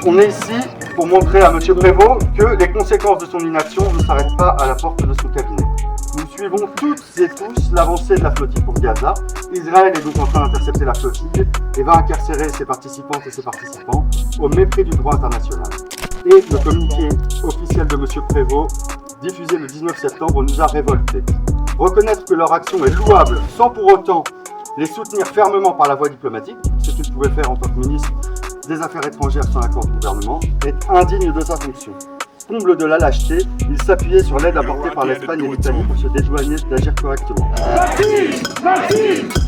On est ici pour montrer à M. Prévost que les conséquences de son inaction ne s'arrêtent pas à la porte de son cabinet. Nous suivons toutes et tous l'avancée de la flottille pour Gaza. Israël est donc en train d'intercepter la flottille et va incarcérer ses participantes et ses participants au mépris du droit international. Et le communiqué officiel de M. Prévost, diffusé le 19 septembre, nous a révoltés. Reconnaître que leur action est louable sans pour autant les soutenir fermement par la voie diplomatique, ce qu'il pouvait faire en tant que ministre des Affaires étrangères sans accord du gouvernement, est indigne de sa fonction. Comble de la lâcheté, il s'appuyait sur l'aide apportée par l'Espagne et l'Italie pour se dédouaner d'agir correctement.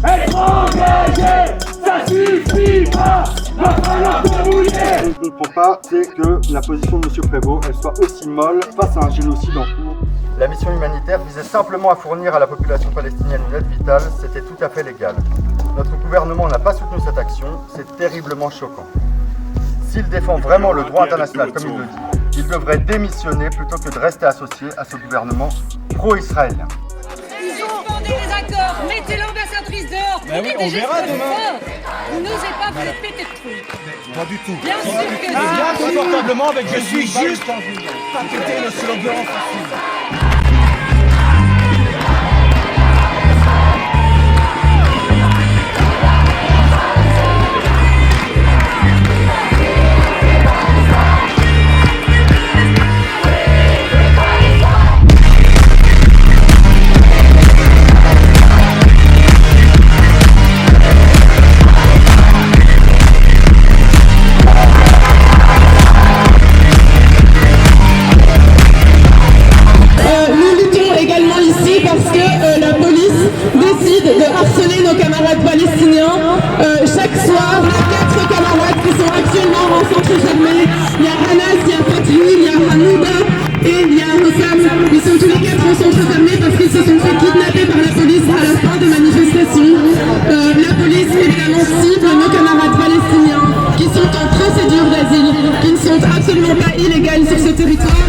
Être engagé, ça suffit pas, va falloir débrouiller. Ce qu'on ne comprend pas, c'est que la position de M. Prévost elle soit aussi molle face à un génocide en cours. La mission humanitaire visait simplement à fournir à la population palestinienne une aide vitale, c'était tout à fait légal. Notre gouvernement n'a pas soutenu cette action, c'est terriblement choquant. S'il défend vraiment le droit international comme il le dit, il devrait démissionner plutôt que de rester associé à ce gouvernement pro-israélien. Suspendez les accords, mettez l'ambassadrice dehors. Ben oui, on verra demain. Vous n'osez pas vous les péter de trucs. Pas du tout. Bien sûr que Bien confortablement avec je suis juste pas péter le slogan facile. De harceler nos camarades palestiniens. Chaque soir, il y a 4 camarades qui sont actuellement en centre fermé. Il y a Anas, il y a Fatih, il y a Hanouda et il y a Hossam. Ils sont tous les 4 en centre fermé parce qu'ils se sont fait kidnapper par la police à la fin de manifestations. La police évidemment cible nos camarades palestiniens qui sont en procédure d'asile, qui ne sont absolument pas illégaux sur ce territoire.